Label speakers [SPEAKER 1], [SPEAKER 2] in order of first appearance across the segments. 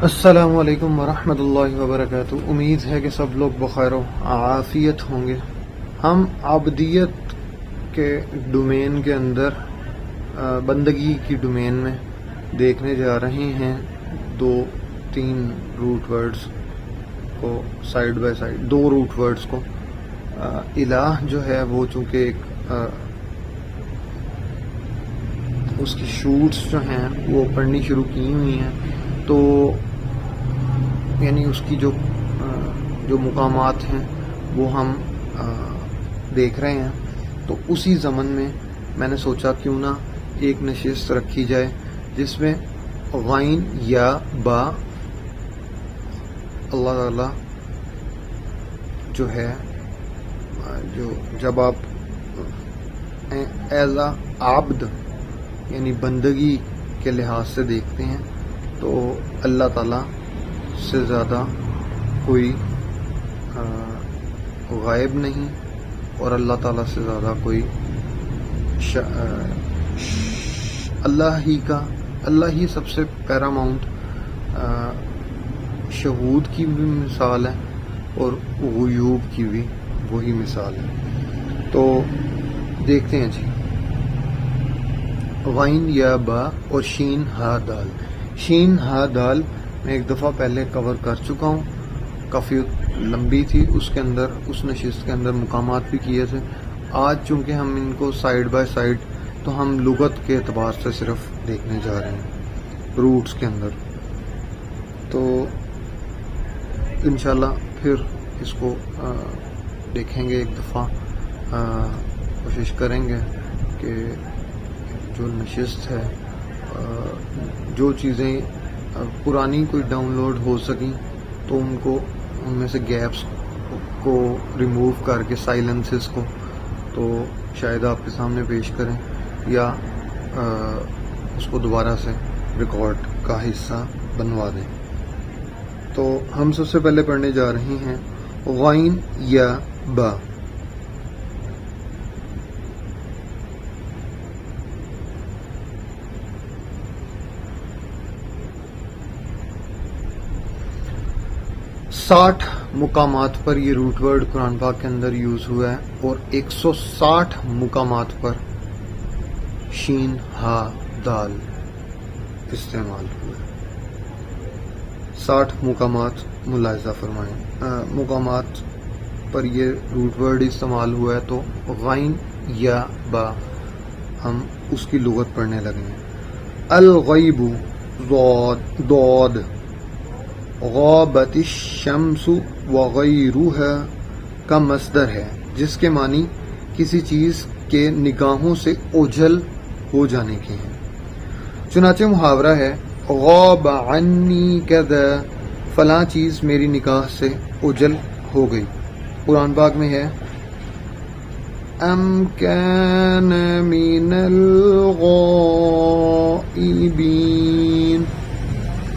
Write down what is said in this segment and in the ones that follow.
[SPEAKER 1] السلام علیکم ورحمۃ اللہ وبرکاتہ۔ امید ہے کہ سب لوگ بخیر و عافیت ہوں گے۔ ہم عابدیت کے ڈومین کے اندر بندگی کی ڈومین میں دیکھنے جا رہے ہیں تین روٹ ورڈز کو سائیڈ بائی سائیڈ، دو روٹ ورڈز کو۔ الہ جو ہے وہ چونکہ ایک اس کی شوٹس جو ہیں وہ پڑھنی شروع کی ہوئی ہیں، تو یعنی اس کی جو مقامات ہیں وہ ہم دیکھ رہے ہیں، تو اسی ضمن میں میں نے سوچا کیوں نہ ایک نشست رکھی جائے جس میں غین یا با اللہ تعالی جو ہے، جو جب آپ ایز اے عبد یعنی بندگی کے لحاظ سے دیکھتے ہیں تو اللہ تعالیٰ سے زیادہ کوئی غائب نہیں، اور اللہ تعالیٰ سے زیادہ کوئی اللہ ہی سب سے پیراماؤنٹ شہود کی بھی مثال ہے اور غیوب کی بھی وہی مثال ہے۔ تو دیکھتے ہیں جی، غین یا با اور شین ہا دال۔ شین ہا دال میں ایک دفعہ پہلے کور کر چکا ہوں، کافی لمبی تھی، اس کے اندر اس نشست کے اندر مقامات بھی کیے تھے۔ آج چونکہ ہم ان کو سائیڈ بائی سائیڈ، تو ہم لغت کے اعتبار سے صرف دیکھنے جا رہے ہیں روٹس کے اندر، تو انشاءاللہ پھر اس کو دیکھیں گے ایک دفعہ، کوشش کریں گے کہ جو نشست ہے، جو چیزیں پرانی کوئی ڈاؤن لوڈ ہو سکیں تو ان میں سے گیپس کو ریموو کر کے، سائلنسز کو تو شاید آپ کے سامنے پیش کریں، یا اس کو دوبارہ سے ریکارڈ کا حصہ بنوا دیں۔ تو ہم سب سے پہلے پڑھنے جا رہے ہیں غین یا با۔ ساٹھ مقامات پر یہ روٹ ورڈ قرآن پاک کے اندر یوز ہوا ہے، اور 160 مقامات پر شین ہا دال استعمال ہوا ہے۔ 60 مقامات ملاحظہ فرمائیں، مقامات پر یہ روٹ ورڈ استعمال ہوا ہے، تو غین یا با ہم اس کی لغت پڑھنے لگے ہیں۔ الغیب ضاد، غابت الشمس وغیرها کا مصدر ہے، جس کے معنی کسی چیز کے نگاہوں سے اوجھل ہو جانے کے ہیں۔ چنانچہ محاورہ ہے غاب عنی کذا، فلاں چیز میری نگاہ سے اوجھل ہو گئی۔ قرآن پاک میں ہے ام کان من الغائبین،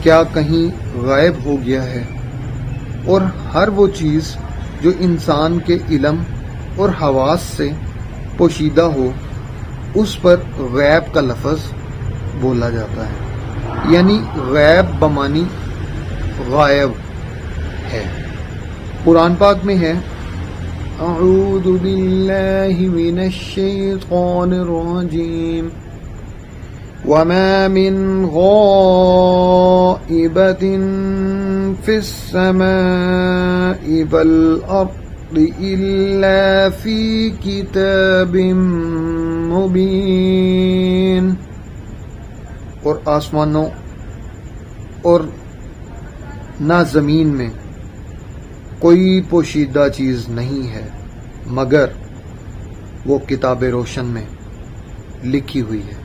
[SPEAKER 1] کیا کہیں غائب ہو گیا ہے؟ اور ہر وہ چیز جو انسان کے علم اور حواس سے پوشیدہ ہو، اس پر غیب کا لفظ بولا جاتا ہے، یعنی غیب بمانی غائب ہے۔ قرآن پاک میں ہے اعوذ باللہ من الشیطان الرجیم وَمَا مِنْ غَائِبَةٍ فِي السَّمَاءِ وَالْأَرْضِ إِلَّا فِي كِتَابٍ مُبِينٍ، اور آسمانوں اور نہ زمین میں کوئی پوشیدہ چیز نہیں ہے مگر وہ کتاب روشن میں لکھی ہوئی ہے۔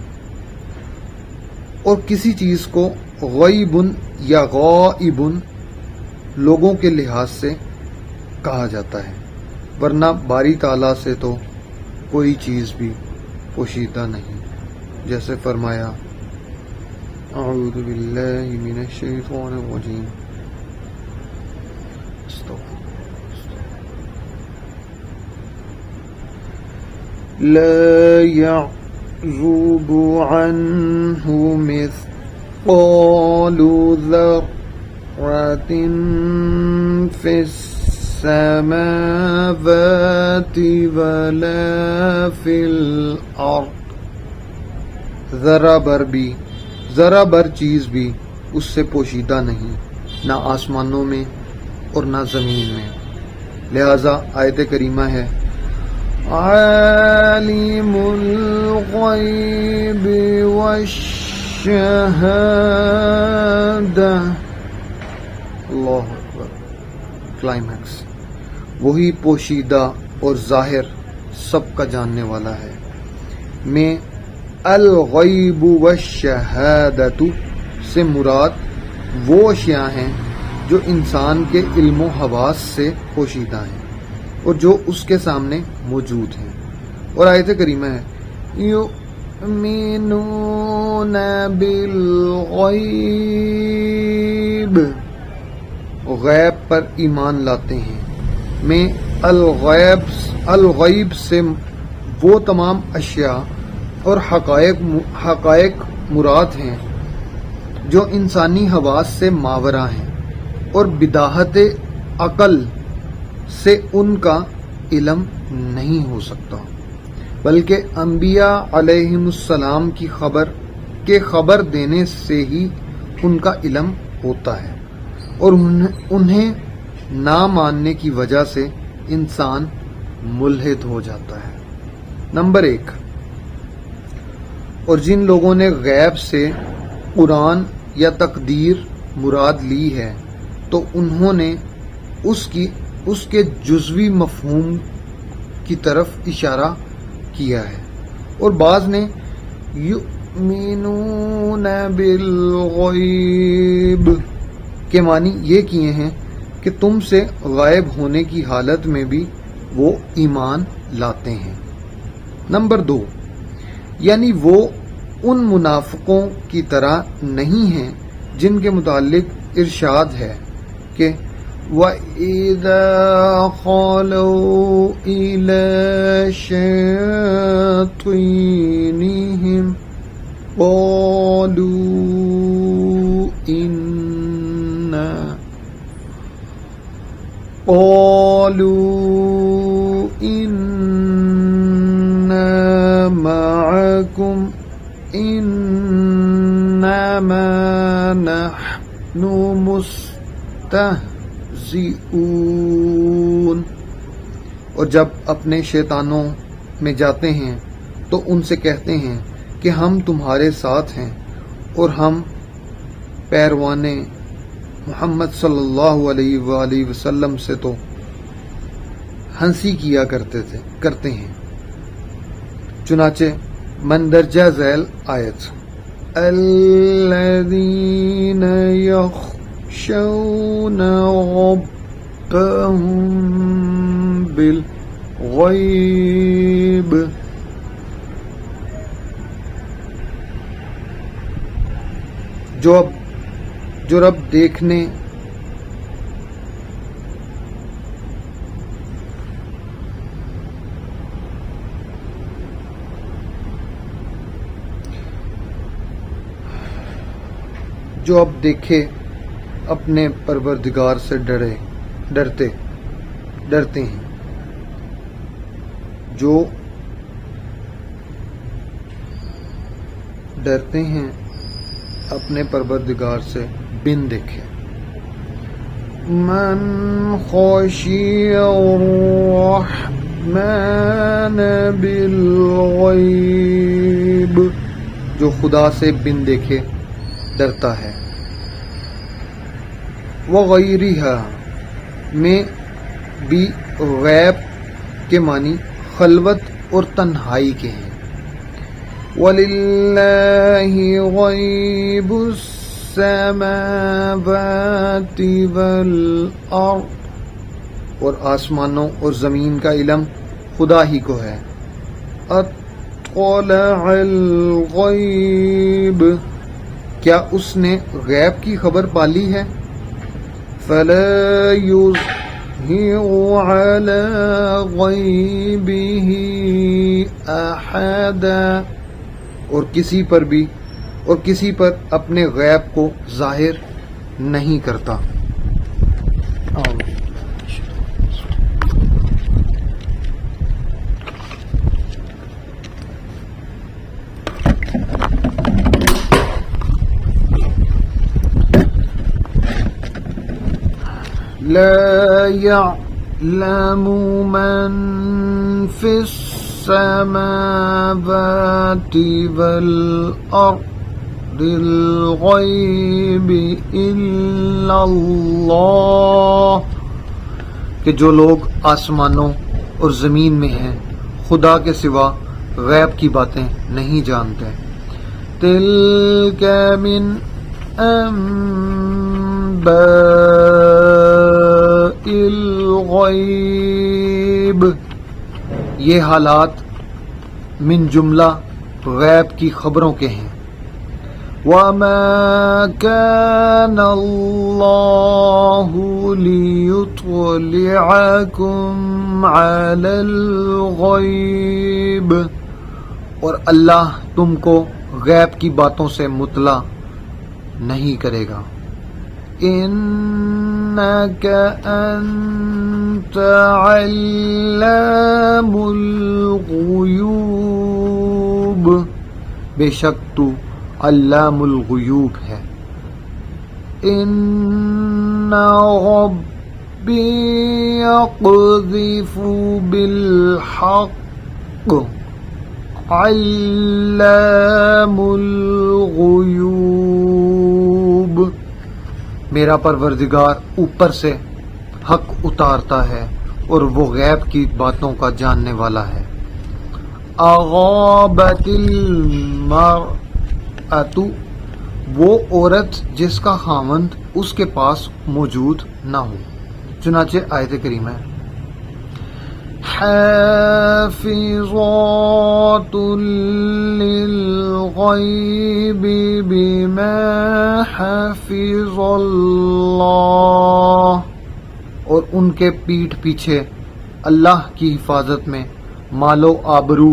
[SPEAKER 1] اور کسی چیز کو غیبن یا غائبن لوگوں کے لحاظ سے کہا جاتا ہے، ورنہ باری تعالیٰ سے تو کوئی چیز بھی پوشیدہ نہیں، جیسے فرمایا اعوذ باللہ من الشیطان الرجیم۔ لا يعزب عنه مثقال ذرة في السماوات ولا في الأرض، ذرا بر چیز بھی اس سے پوشیدہ نہیں، نہ آسمانوں میں اور نہ زمین میں۔ لہذا آیت کریمہ ہے عالم الغیب والشہادہ، اللہ اکبر، کلائمیکس، وہی پوشیدہ اور ظاہر سب کا جاننے والا ہے۔ میں الغیب والشہادۃ سے مراد وہ اشیاء ہیں جو انسان کے علم و حواس سے پوشیدہ ہیں اور جو اس کے سامنے موجود ہیں۔ اور آیت کریمہ ہے یؤمنون بالغیب، غیب پر ایمان لاتے ہیں۔ میں الغیب سے وہ تمام اشیاء اور حقائق مراد ہیں جو انسانی حواس سے ماورا ہیں اور بداہت عقل سے ان کا علم نہیں ہو سکتا، بلکہ انبیاء علیہم السلام کی خبر دینے سے ہی ان کا علم ہوتا ہے، اور انہیں نہ ماننے کی وجہ سے انسان ملحد ہو جاتا ہے۔ نمبر 1، اور جن لوگوں نے غیب سے قرآن یا تقدیر مراد لی ہے تو انہوں نے اس کے جزوی مفہوم کی طرف اشارہ کیا ہے، اور بعض نے یؤمنون بالغیب کے معنی یہ کیے ہیں کہ تم سے غائب ہونے کی حالت میں بھی وہ ایمان لاتے ہیں۔ نمبر 2، یعنی وہ ان منافقوں کی طرح نہیں ہیں جن کے متعلق ارشاد ہے کہ وَإِذَا خَلَوْا إِلَى شَيَاطِينِهِمْ قَالُوا إِنَّا مَعَكُمْ إِنَّمَا نَحْنُ مستہزئون، اور جب اپنے شیطانوں میں جاتے ہیں تو ان سے کہتے ہیں کہ ہم تمہارے ساتھ ہیں، اور ہم پیروان محمد صلی اللہ علیہ وآلہ وسلم سے تو ہنسی کیا کرتے ہیں۔ چنانچہ مندرجہ ذیل آیت الذین یخشون ربهم بالغیب، جو رب دیکھنے جو اب دیکھے اپنے پروردگار سے ڈرتے ہیں، جو ڈرتے ہیں اپنے پروردگار سے بن دیکھے۔ من خشی الرحمن بالغیب، جو خدا سے بن دیکھے ڈرتا ہے۔ وغیرہا میں بھی غیب کے معنی خلوت اور تنہائی کے ہیں۔ وَلِلَّهِ غَيْبُ السَّمَاوَاتِ وَالْأَرْضِ، اور آسمانوں اور زمین کا علم خدا ہی کو ہے۔ اطلع الغیب، کیا اس نے غیب کی خبر پالی ہے؟ فَلَا يُظْهِرُ عَلَى غَيْبِهِ أَحَدًا، اور کسی پر اپنے غیب کو ظاہر نہیں کرتا. لا يعلم من في السماوات والأرض الغيب إلا الله کہ جو لوگ آسمانوں اور زمین میں ہیں خدا کے سوا غیب کی باتیں نہیں جانتے. تلک من انباء الغیب، یہ حالات من جملہ غیب کی خبروں کے ہیں. وَمَا كَانَ اللَّهُ لِيُطْلِعَكُمْ عَلَى الْغَيْبِ، اور اللہ تم کو غیب کی باتوں سے مطلع نہیں کرے گا. إِنَّكَ أَنْتَ عَلَّامُ الْغُيُوبِ، بے شک تو علام الغیوب ہے. إِنَّ رَبِّي يَقْذِفُ بِالْحَقِّ علام الغیوب، میرا پروردگار اوپر سے حق اتارتا ہے اور وہ غیب کی باتوں کا جاننے والا ہے. اغابت المرأۃ، وہ عورت جس کا خاوند اس کے پاس موجود نہ ہو. چنانچہ آیت کریمہ ہے حافظات للغیب بما حفظ اللہ، اور ان کے پیٹھ پیچھے اللہ کی حفاظت میں مال و آبرو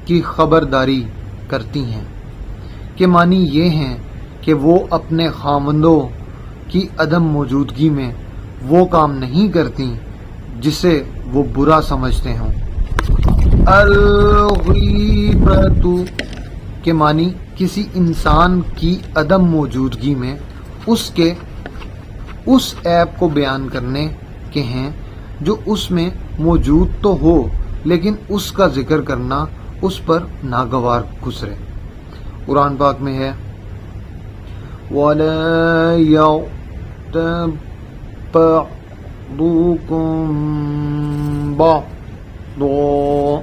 [SPEAKER 1] کی خبرداری کرتی ہیں. کہ معنی یہ ہیں کہ وہ اپنے خاوندوں کی عدم موجودگی میں وہ کام نہیں کرتی جسے وہ برا سمجھتے ہوں. الغیبۃ کے معنی کسی انسان کی عدم موجودگی میں اس عیب کو بیان کرنے کے ہیں جو اس میں موجود تو ہو لیکن اس کا ذکر کرنا اس پر ناگوار گزرے. قرآن پاک میں ہے وَلَا يَغْتَبْ بَعْضُكُمْ بَعْضًا،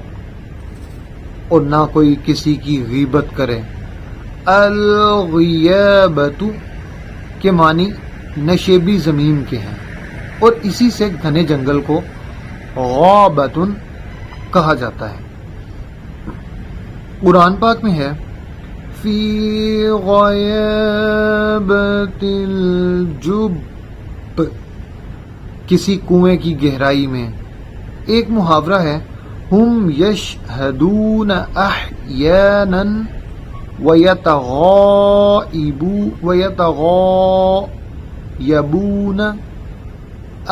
[SPEAKER 1] اور نہ کوئی کسی کی غیبت کرے. الغیابۃ کے معنی نشیبی زمین کے ہیں اور اسی سے گھنے جنگل کو غابۃ کہا جاتا ہے. قرآن پاک میں ہے فی غیابۃ الجب، کسی کنویں کی گہرائی میں. ایک محاورہ ہے ہم یشہدون احیانا ویتغایبون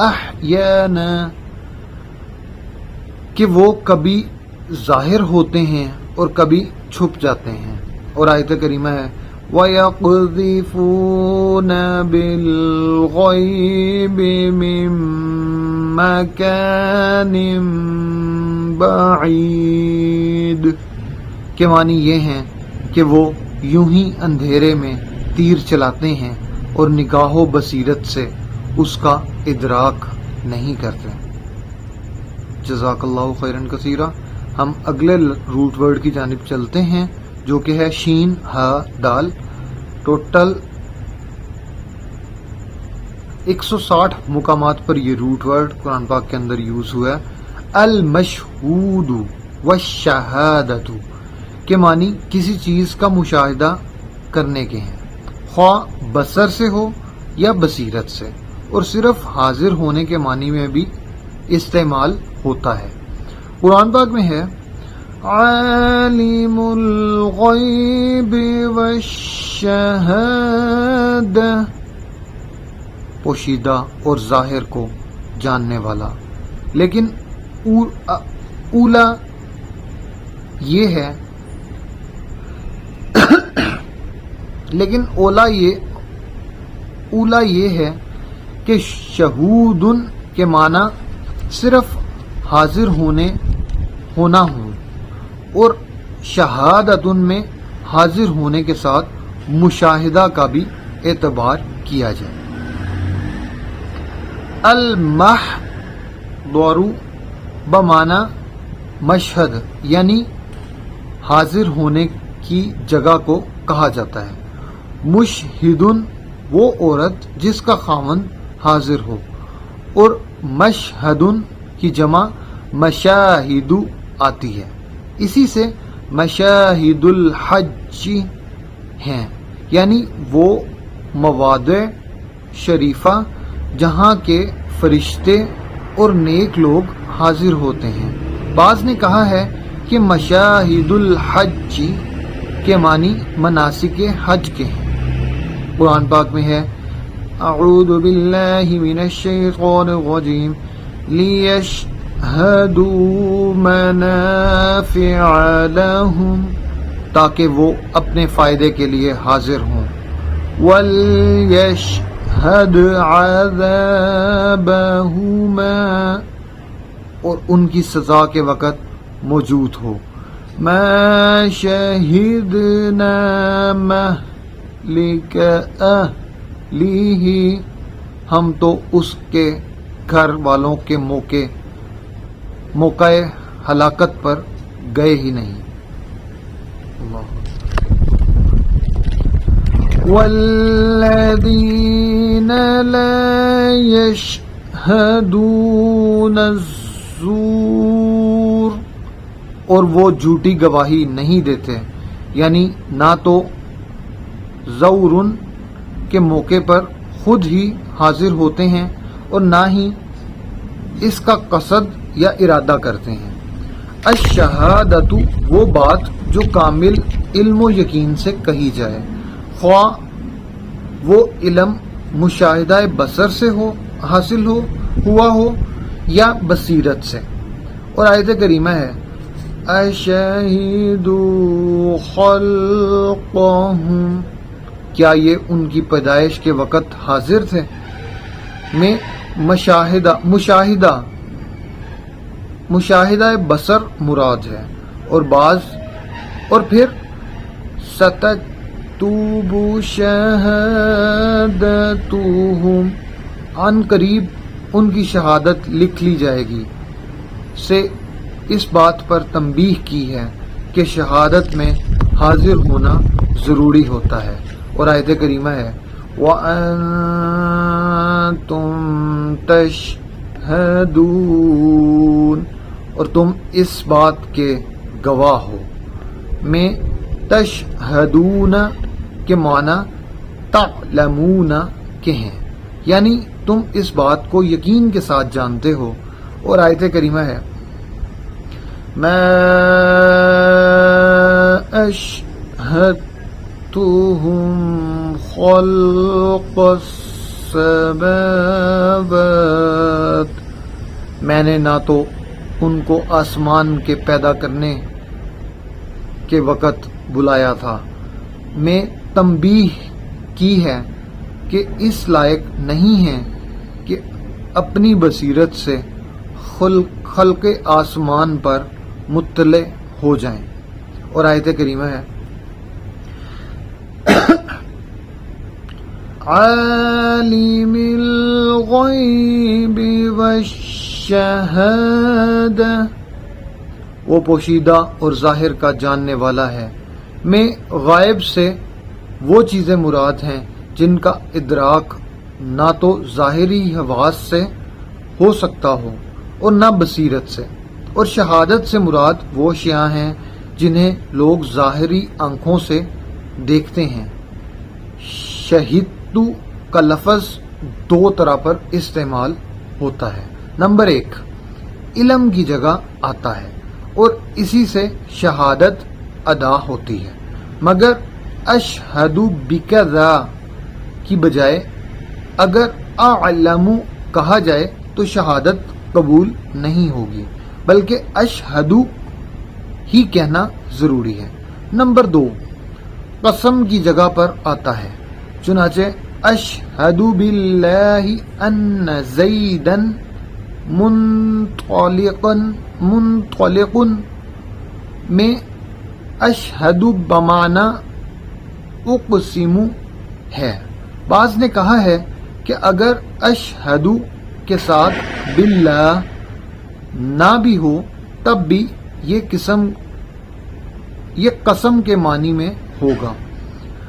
[SPEAKER 1] احیانا، کہ وہ کبھی ظاہر ہوتے ہیں اور کبھی چھپ جاتے ہیں. اور آیت کریمہ ہے وَيَقْذِفُونَ بِالْغَيْبِ مِن مَّكَانٍ بَعِيدٍ، کے معنی یہ ہیں کہ وہ یوں ہی اندھیرے میں تیر چلاتے ہیں اور نگاہ و بصیرت سے اس کا ادراک نہیں کرتے. جزاک اللہ خیرن کثیرہ. ہم اگلے روٹ ورڈ کی جانب چلتے ہیں جو کہ ہے شین ہا دال. ٹوٹل 160 مقامات پر یہ روٹ ورڈ قرآن پاک کے اندر یوز ہوا ہے. المشہود والشہادۃ کے معنی کسی چیز کا مشاہدہ کرنے کے ہیں، خواہ بصر سے ہو یا بصیرت سے، اور صرف حاضر ہونے کے معنی میں بھی استعمال ہوتا ہے. قرآن پاک میں ہے عالم الغیب والشہادہ پوشیدہ اور ظاہر کو جاننے والا. لیکن اولا یہ ہے کہ شہودن کے معنی صرف حاضر ہونا ہوں اور شہادتن میں حاضر ہونے کے ساتھ مشاہدہ کا بھی اعتبار کیا جائے. المحضر بمعنی مشہد یعنی حاضر ہونے کی جگہ کو کہا جاتا ہے. مشہدن وہ عورت جس کا خاوند حاضر ہو، اور مشہدن کی جمع مشاہد آتی ہے. اسی سے مشاہد الحج ہیں، یعنی وہ مواضع شریفہ جہاں کے فرشتے اور نیک لوگ حاضر ہوتے ہیں. بعض نے کہا ہے کہ مشاہد الحج کے معنی مناسک حج کے ہیں. قرآن پاک میں ہے اعوذ باللہ من الشیطان الرجیم لیشہدوا منافع لہم تاکہ وہ اپنے فائدے کے لیے حاضر ہوں. وَلْيَشْهَدْ عَذَابَهُمَا اور ان کی سزا کے وقت موجود ہو. مَا شَهِدْنَا مَهْلِكَ أَهْلِهِ ہم تو اس کے گھر والوں کے موقع ہلاکت پر گئے ہی نہیں. وَالَّذِينَ لَا يَشْهَدُونَ الزُّورَ اور وہ جھوٹی گواہی نہیں دیتے، یعنی نہ تو زورن کے موقع پر خود ہی حاضر ہوتے ہیں اور نہ ہی اس کا قصد یا ارادہ کرتے ہیں. الشہادت وہ بات جو کامل علم و یقین سے کہی جائے، خواہ وہ علم مشاہدہ بصر سے حاصل ہوا ہو یا بصیرت سے. اور آیت کریمہ ہے اشہدوا خلقہم کیا یہ ان کی پیدائش کے وقت حاضر تھے. میں مشاہدہ بصر مراد ہے. اور پھر ستکتب شہادتہم عن قریب ان کی شہادت لکھ لی جائے گی سے اس بات پر تنبیہ کی ہے کہ شہادت میں حاضر ہونا ضروری ہوتا ہے. اور آیت کریمہ ہے وَأَنْتُمْ تَشْهَدُونَ اور تم اس بات کے گواہ ہو. میں تشہدون کے معنی تعلمون کے ہیں، یعنی تم اس بات کو یقین کے ساتھ جانتے ہو. اور آیت کریمہ ہے ما اشہدتہم خلق السماوات میں نے نہ تو ان کو آسمان کے پیدا کرنے کے وقت بلایا تھا. میں تنبیہ کی ہے کہ اس لائق نہیں ہے کہ اپنی بصیرت سے خلق آسمان پر مطلع ہو جائیں. اور آیت کریمہ ہے عالم الغیب والشہادہ وہ پوشیدہ اور ظاہر کا جاننے والا ہے. میں غائب سے وہ چیزیں مراد ہیں جن کا ادراک نہ تو ظاہری حواس سے ہو سکتا ہو اور نہ بصیرت سے. اور شہادت سے مراد وہ اشیاء ہیں جنہیں لوگ ظاہری آنکھوں سے دیکھتے ہیں. شہیدتو کا لفظ دو طرح پر استعمال ہوتا ہے. نمبر 1 علم کی جگہ آتا ہے اور اسی سے شہادت ادا ہوتی ہے، مگر اشہدو بکذا کی بجائے اگر اعلم کہا جائے تو شہادت قبول نہیں ہوگی، بلکہ اشہد ہی کہنا ضروری ہے۔ نمبر 2، قسم کی جگہ پر آتا ہے، چنانچہ اشہد باللہ ان زیدا منطلق میں اشہد بمعنی اقسم ہے۔ بعض نے کہا ہے کہ اگر اشہد کے ساتھ باللہ نہ بھی ہو تب بھی یہ قسم کے معنی میں ہوگا۔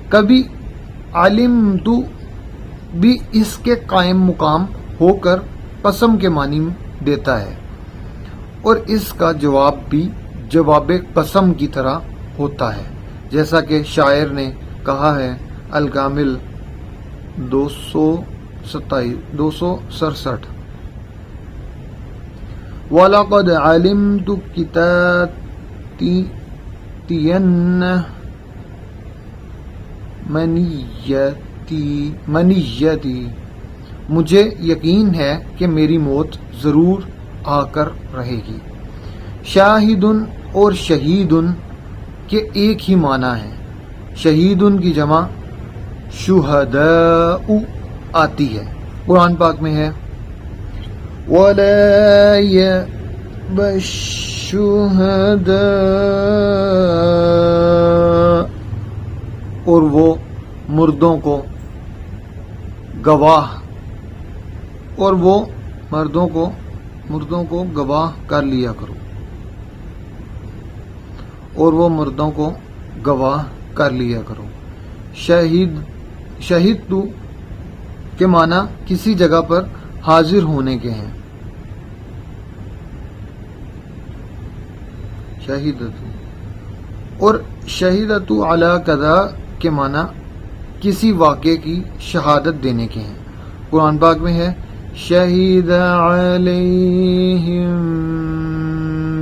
[SPEAKER 1] کبھی علمت بھی اس کے قائم مقام ہو کر قسم کے معنی دیتا ہے، اور اس کا جواب بھی جواب قسم کی طرح ہوتا ہے، جیسا کہ شاعر نے کہا ہے الکامل 267۔ وَلَقَدْ عَلِمْتُ كِتَاتِيَنَّ مَنِيَّتِي، مجھے یقین ہے کہ میری موت ضرور آ کر رہے گی۔ شاہدن اور شہیدن کے ایک ہی معنی ہے۔ شہیدن کی جمع شہداء آتی ہے، قرآن پاک میں ہے وَلَا يَأْبَ الشُّهَدَاءُ، اور وہ مردوں کو گواہ کر لیا کرو، اور وہ مردوں کو گواہ کر لیا کرو۔ شہید تو کے معنی کسی جگہ پر حاضر ہونے کے ہیں۔ اور شہیدت علی کذا کے معنی کسی واقعے کی شہادت دینے کے ہیں، قرآن پاک میں ہے شہید علیہم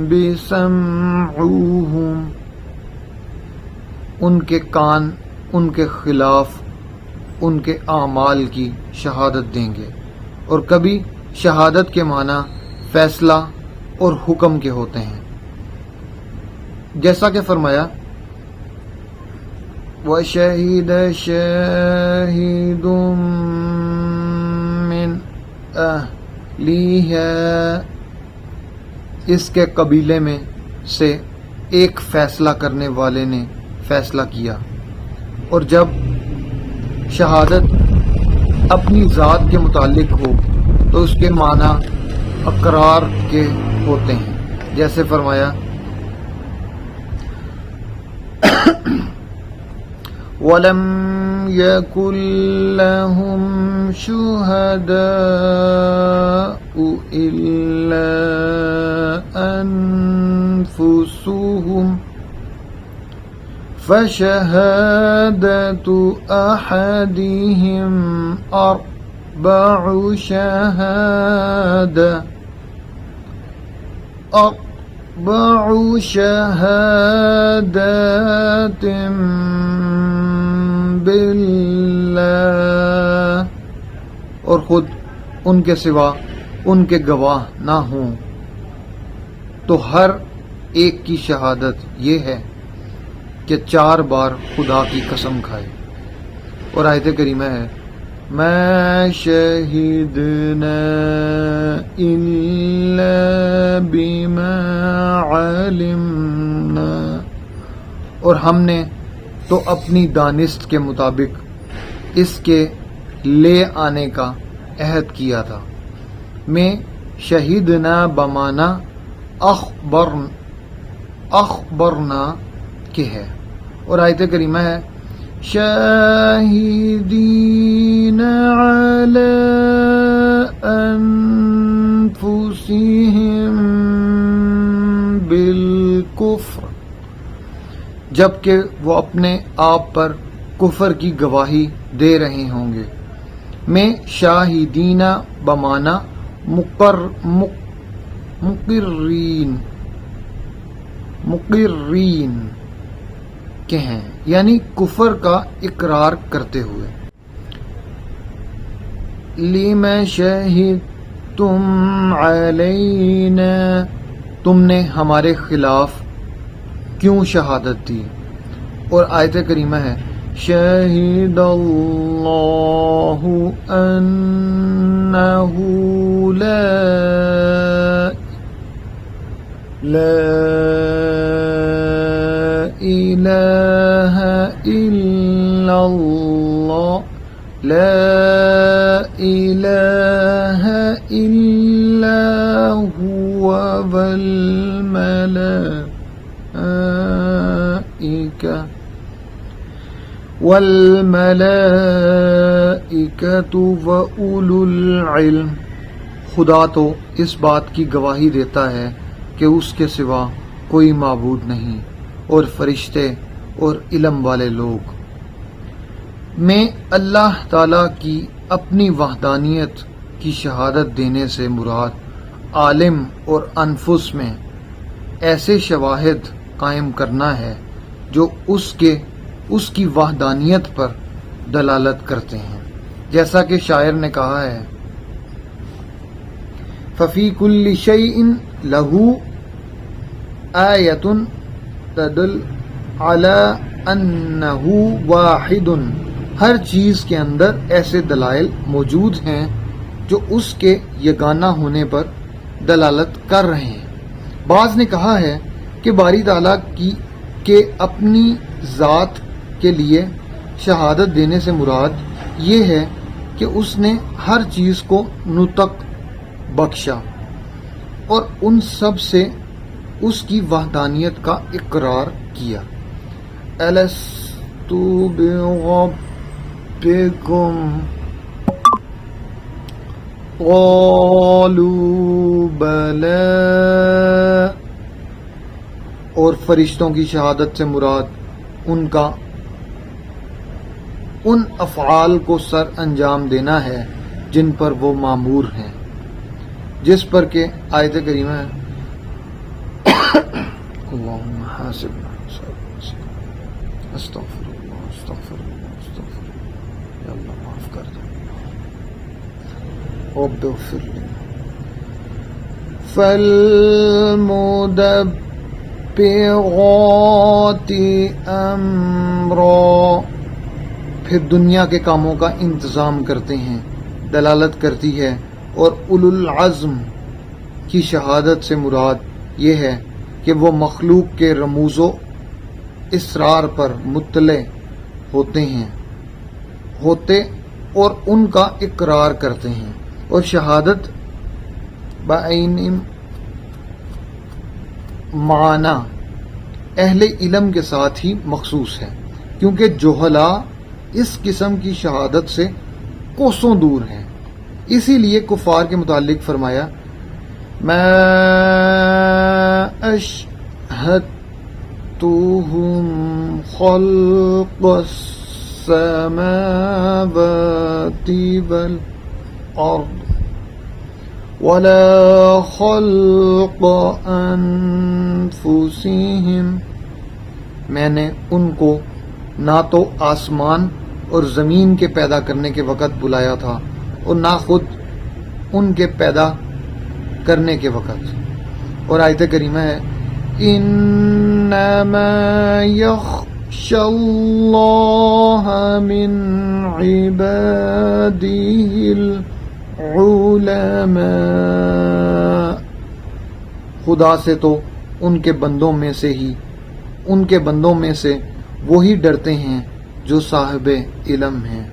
[SPEAKER 1] بسمعہم، ان کے کان ان کے خلاف ان کے اعمال کی شہادت دیں گے۔ اور کبھی شہادت کے معنی فیصلہ اور حکم کے ہوتے ہیں، جیسا کہ فرمایا وَشَهِدَ شَاهِدٌ مِّنْ أَهْلِهَا، اس کے قبیلے میں سے ایک فیصلہ کرنے والے نے فیصلہ کیا۔ اور جب شہادت اپنی ذات کے متعلق ہو تو اس کے معنی اقرار کے ہوتے ہیں، جیسے فرمایا وَلَمْ يَكُنْ لَهُمْ شُهَدَاءُ إِلَّا أَنفُسُهُمْ فَشَهَادَةُ أَحَدِهِمْ أَرْبَعُ شَهَادَاتٍ باللہ، اور خود ان کے سوا ان کے گواہ نہ ہوں تو ہر ایک کی شہادت یہ ہے کہ 4 بار خدا کی قسم کھائے۔ اور آیت کریمہ ہے ما شہدنا الا بما علمنا، اور ہم نے تو اپنی دانست کے مطابق اس کے لے آنے کا عہد کیا تھا۔ میں شہیدنا بمانا اخبرنا کے ہے۔ اور آیت کریمہ ہے شاہدین علی انفسہم بالکفر، جبکہ وہ اپنے آپ پر کفر کی گواہی دے رہے ہوں گے۔ میں شاہدین بمانا مقرین کے ہیں، یعنی کفر کا اقرار کرتے ہوئے۔ لم شہدتم علینا، تم نے ہمارے خلاف کیوں شہادت دی؟ اور آیت کریمہ ہے شہد اللہ انہ لا الہ الا اللہ لا الہ الا هو والملائکۃ وَأُولُو العلم، خدا تو اس بات کی گواہی دیتا ہے کہ اس کے سوا کوئی معبود نہیں، اور فرشتے اور علم والے لوگ۔ میں اللہ تعالی کی اپنی وحدانیت کی شہادت دینے سے مراد عالم اور انفس میں ایسے شواہد قائم کرنا ہے جو اس کی وحدانیت پر دلالت کرتے ہیں، جیسا کہ شاعر نے کہا ہے فَفِي كُلِّ شَيْءٍ لَهُ آیَةٌ تَدُلُّ عَلَىٰ أَنَّهُ وَاحِدٌ، ہر چیز کے اندر ایسے دلائل موجود ہیں جو اس کے یگانہ ہونے پر دلالت کر رہے ہیں۔ بعض نے کہا ہے کہ باری تعالیٰ کے اپنی ذات کے لیے شہادت دینے سے مراد یہ ہے کہ اس نے ہر چیز کو نطق بخشا اور ان سب سے اس کی وحدانیت کا اقرار کیا۔ الستُ بربکم قالوا بلی، اور فرشتوں کی شہادت سے مراد ان افعال کو سر انجام دینا ہے جن پر وہ مامور ہیں، جس پر کہ آیت کریمہ ہے اللہم حاسبنا استغفر اللہ استغفر اللہ استغفر اللہ، یا اللہ معاف کر دے، رب اغفر لی، فالمدبرات امرا، پھر دنیا کے کاموں کا انتظام کرتے ہیں، دلالت کرتی ہے۔ اور اولو العزم کی شہادت سے مراد یہ ہے کہ وہ مخلوق کے رموز و اسرار پر مطلع ہوتے اور ان کا اقرار کرتے ہیں۔ اور شہادت بعین معنی اہل علم کے ساتھ ہی مخصوص ہے، کیونکہ جہلا اس قسم کی شہادت سے کوسوں دور ہیں۔ اسی لیے کفار کے متعلق فرمایا ما اشہدتہم خلق السماوات والارض ولا خلق انفسہم، میں نے ان کو نہ تو آسمان اور زمین کے پیدا کرنے کے وقت بلایا تھا اور نہ خود ان کے پیدا کرنے کے وقت۔ اور آیت کریمہ ہے انما یخشی اللہ من عباده العلماء، خدا سے تو ان کے بندوں میں سے وہی ڈرتے ہیں جو صاحب علم ہیں،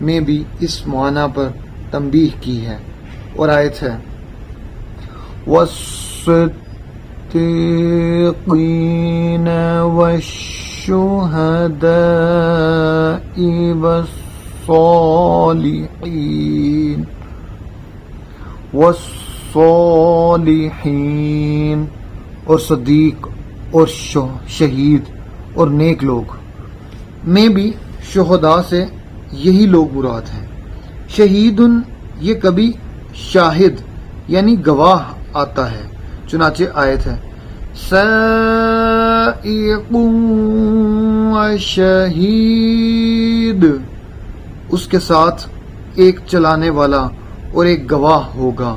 [SPEAKER 1] میں بھی اس معنی پر تنبیہ کی ہے۔ اور آیت ہے والصدیقین والشہداء والصالحین، اور صدیق اور شہید اور نیک لوگ، میں بھی شہداء سے یہی لوگ مراد ہیں۔ شہید یہ کبھی شاہد یعنی گواہ آتا ہے، چنانچہ آیت ہے سائق و شہید، اس کے ساتھ ایک چلانے والا اور ایک گواہ ہوگا۔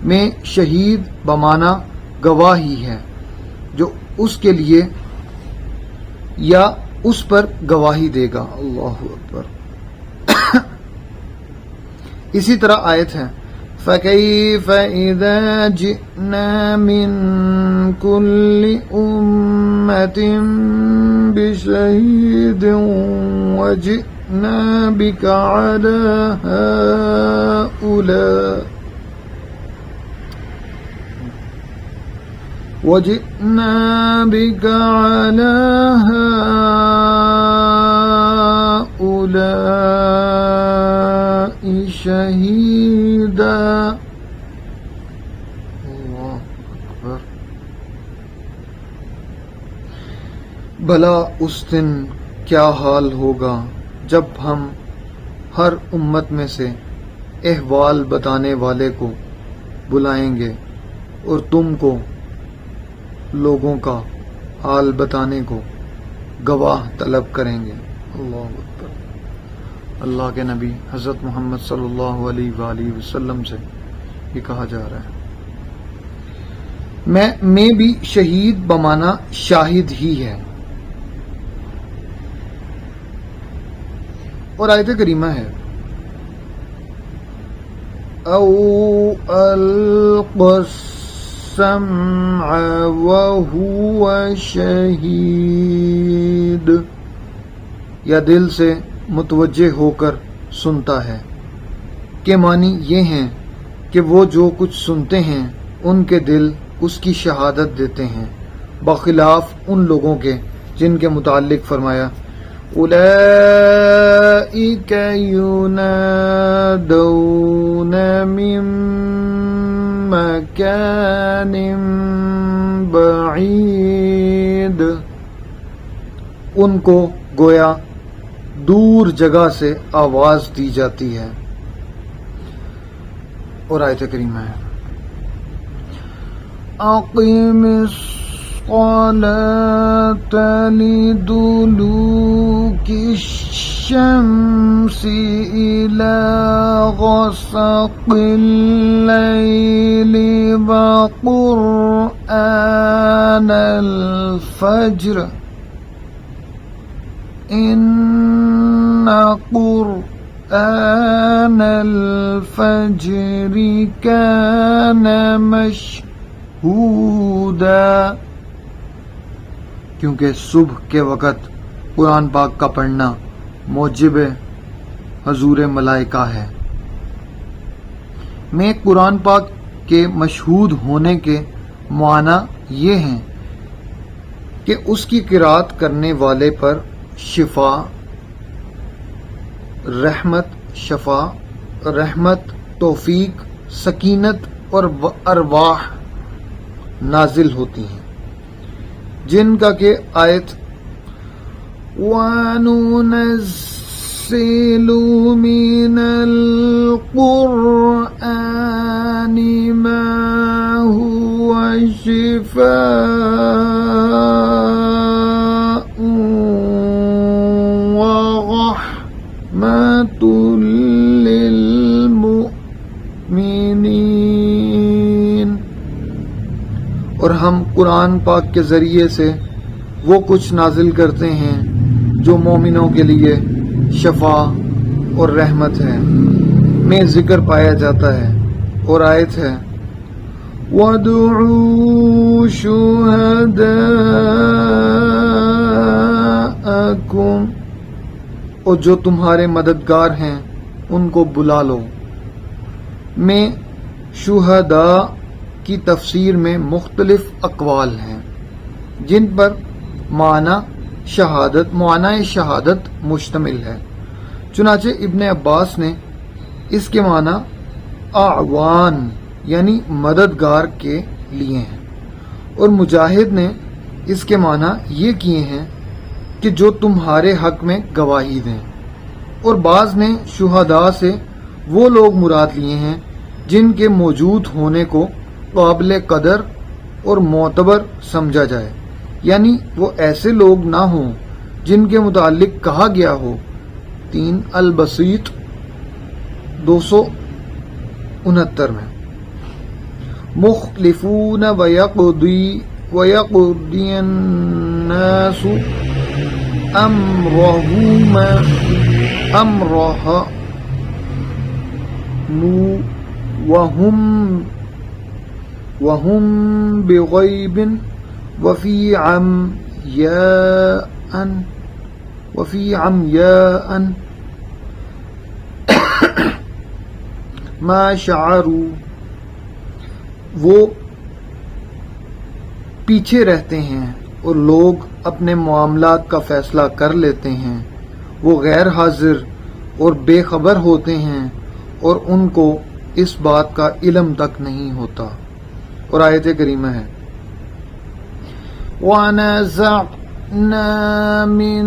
[SPEAKER 1] میں شہید بمانا گواہ ہی ہے جو اس کے لیے یا اس پر گواہی دے گا۔ اللہ اکبر۔ اسی طرح آیت ہے فَكَيْفَ إِذَا جِئْنَا مِن كُلِّ أُمَّةٍ بِشَهِيدٍ وَجِئْنَا بِكَ عَلَى هَؤُلَاءِ شَهِيدًا۔ اللہ اکبر۔ بھلا اس دن کیا حال ہوگا جب ہم ہر امت میں سے احوال بتانے والے کو بلائیں گے اور تم کو لوگوں کا حال بتانے کو گواہ طلب کریں گے۔ اللہ اکبر۔ اللہ کے نبی حضرت محمد صلی اللہ علیہ وآلہ وسلم سے یہ کہا جا رہا ہے میں بھی شہید بمانا شاہد ہی ہے۔ اور آیت کریمہ ہے او القى السمع وهو شہید، یا دل سے متوجہ ہو کر سنتا ہے، کے معنی یہ ہیں کہ وہ جو کچھ سنتے ہیں ان کے دل اس کی شہادت دیتے ہیں، بخلاف ان لوگوں کے جن کے متعلق فرمایا اولئک ینادون من مکان بعید، ان کو گویا دور جگہ سے آواز دی جاتی ہے۔ اور آیت کریمہ ہے اقیم الصلاة لدلوک الشمس إلى غسق الليل وقرآن الفجر إن قرآن الفجر كان مشهودا، کیونکہ صبح کے وقت قرآن پاک کا پڑھنا موجب حضور ملائکہ ہے۔ میں قرآن پاک کے مشہود ہونے کے معنی یہ ہیں کہ اس کی قرأت کرنے والے پر رحمت، توفیق، سکینت اور ارواح نازل ہوتی ہیں، جن کا کہ آیت وَنُنَزِّلُ مِنَ الْقُرْآنِ مَا هُوَ شِفَاءٌ وَرَحْمَةٌ لِّلْمُؤْمِنِينَ، اور ہم قرآن پاک کے ذریعے سے وہ کچھ نازل کرتے ہیں جو مومنوں کے لیے شفا اور رحمت ہے، میں ذکر پایا جاتا ہے۔ اور آیت ہے وَادْعُوا شُهَدَاءَكُمْ، اور جو تمہارے مددگار ہیں ان کو بلا لو۔ میں شہداء کی تفسیر میں مختلف اقوال ہیں جن پر معنی شہادت مشتمل ہے۔ چنانچہ ابن عباس نے اس کے معنی اعوان یعنی مددگار کے لیے ہیں، اور مجاہد نے اس کے معنی یہ کیے ہیں کہ جو تمہارے حق میں گواہی دیں، اور بعض نے شہداء سے وہ لوگ مراد لیے ہیں جن کے موجود ہونے کو قابل قدر اور معتبر سمجھا جائے، یعنی وہ ایسے لوگ نہ ہوں جن کے متعلق کہا گیا ہو 3 البسیط 269 میں مخلفون ويقضي الناس أمرها وهم بغيب وفي عمياء ما شعروا، وہ پیچھے رہتے ہیں اور لوگ اپنے معاملات کا فیصلہ کر لیتے ہیں، وہ غیر حاضر اور بے خبر ہوتے ہیں اور ان کو اس بات کا علم تک نہیں ہوتا۔ اور آیت کریمہ ہے وَنَزَعْنَا مِن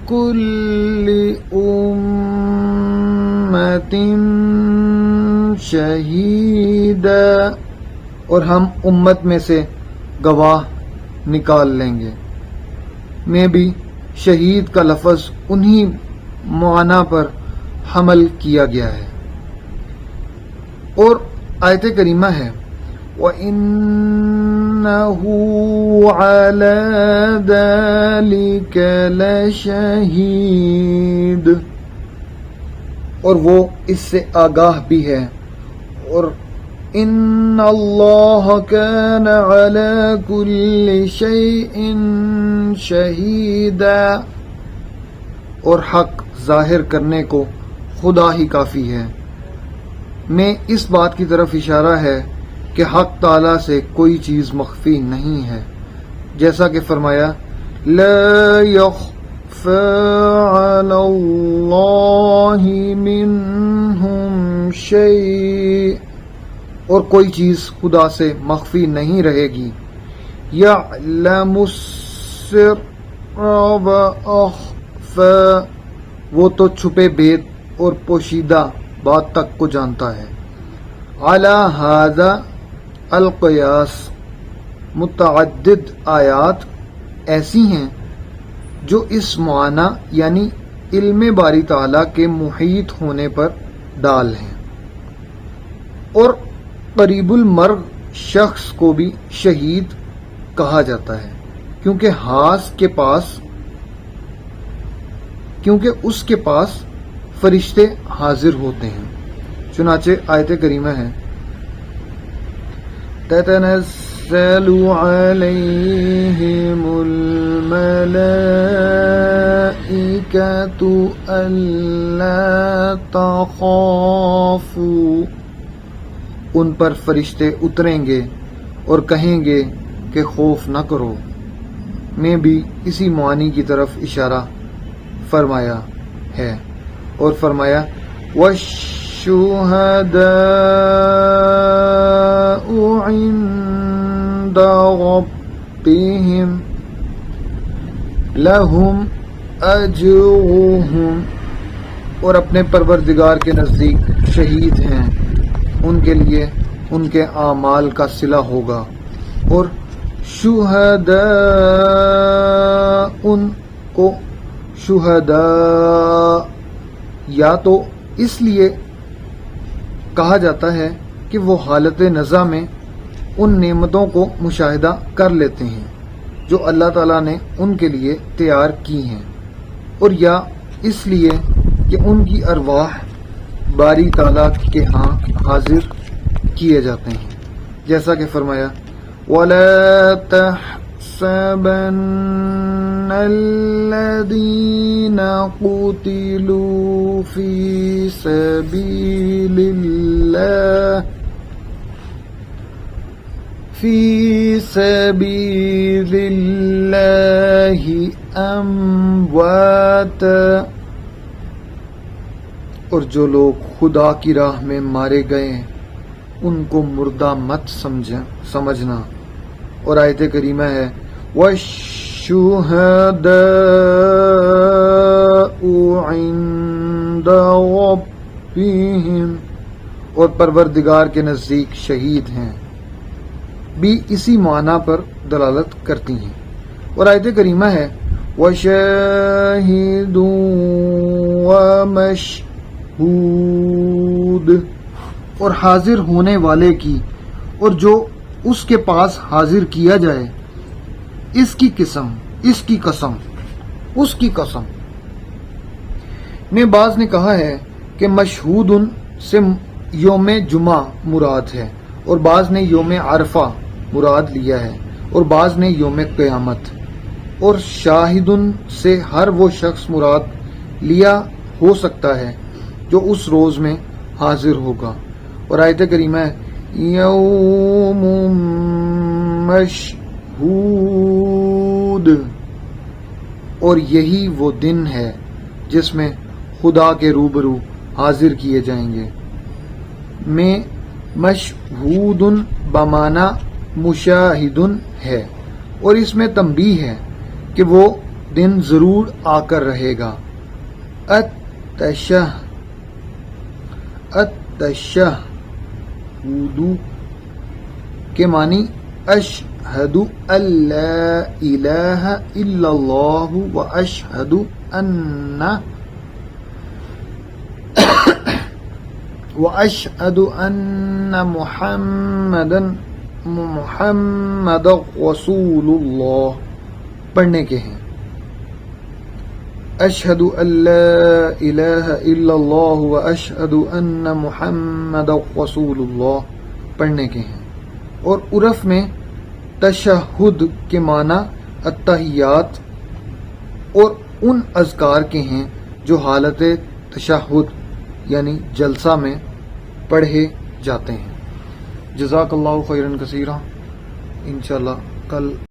[SPEAKER 1] كُلِّ أُمَّةٍ شَهِيدًا، اور ہم امت میں سے گواہ نکال لیں گے۔ میں بھی شہید کا لفظ انہی معنی پر حمل کیا گیا ہے۔ اور آیت کریمہ ہے وَإِنَّهُ عَلَى ذَلِكَ لَشَهِيدٌ، اور وہ اس سے آگاہ بھی ہے۔ اور ان اللہ کان علی کل شیء شہیدا، اور حق ظاہر کرنے کو خدا ہی کافی ہے۔ میں اس بات کی طرف اشارہ ہے کہ حق تعالی سے کوئی چیز مخفی نہیں ہے، جیسا کہ فرمایا لا يخفى على اللہ منہم شیء، اور کوئی چیز خدا سے مخفی نہیں رہے گی۔ یعلم السر وأخفى، وہ تو چھپے بید اور پوشیدہ بات تک کو جانتا ہے۔ علی ھذا القیاس، متعدد آیات ایسی ہیں جو اس معنی یعنی علم باری تعالیٰ کے محیط ہونے پر ڈال ہیں۔ اور قریب المرگ شخص کو بھی شہید کہا جاتا ہے کیونکہ اس کے پاس فرشتے حاضر ہوتے ہیں۔ چنانچہ آیت کریمہ ہے تتنزل علیہم الملائکۃ الا تخافوا، ان پر فرشتے اتریں گے اور کہیں گے کہ خوف نہ کرو۔ میں بھی اسی معنی کی طرف اشارہ فرمایا ہے، اور فرمایا وَالشُّهَدَاءُ عِندَ رَبِّهِمْ لَهُمْ أَجْرُهُمْ، اور اپنے پروردگار کے نزدیک شہید ہیں، ان کے لیے ان کے اعمال کا صلہ ہوگا۔ اور شہداء، ان کو شہداء یا تو اس لیے کہا جاتا ہے کہ وہ حالت نزا میں ان نعمتوں کو مشاہدہ کر لیتے ہیں جو اللہ تعالیٰ نے ان کے لیے تیار کی ہیں، اور یا اس لیے کہ ان کی ارواح باری تعالیٰ کے ہاں حاضر کیے جاتے ہیں، جیسا کہ فرمایا وَلَا تَحْسَبَنَّ الَّذِينَ قُتِلُوا فِي سَبِيلِ اللَّهِ أَمْوَاتًا، اور جو لوگ خدا کی راہ میں مارے گئے ان کو مردہ مت سمجھنا۔ اور آیت کریمہ ہے وَالشُّهَدَاءُ عِندَ رَبِّهِمْ، اور پروردگار کے نزدیک شہید ہیں، بھی اسی معنی پر دلالت کرتی ہیں۔ اور آیت کریمہ ہے وَشَاهِدٌ مشہود، اور حاضر ہونے والے کی اور جو اس کے پاس حاضر کیا جائے، اس کی قسم، اس کی قسم، اس کی قسم۔ میں بعض نے کہا ہے کہ مشہود سے یوم جمعہ مراد ہے، اور بعض نے یوم عرفہ مراد لیا ہے، اور بعض نے یوم قیامت، اور شاہد سے ہر وہ شخص مراد لیا ہو سکتا ہے جو اس روز میں حاضر ہوگا۔ اور آیت کریمہ ہے یوم مشہود، اور یہی وہ دن ہے جس میں خدا کے روبرو حاضر کیے جائیں گے۔ میں مشہود بمعنی مشاہد ہے، اور اس میں تنبیہ ہے کہ وہ دن ضرور آ کر رہے گا۔ التشہد کے معنی اشہد ان لا الہ الا اللہ و اشہد ان محمد رسول اللہ پڑھنے کے ہیں۔ اشہد ان لا الہ الا اللہ و اشہد ان محمد رسول اللہ پڑھنے کے ہیں۔ اور عرف میں تشہد کے معنی التحیات اور ان اذکار کے ہیں جو حالت تشہد یعنی جلسہ میں پڑھے جاتے ہیں۔ جزاک اللہ خیرا کثیرا، انشاءاللہ کل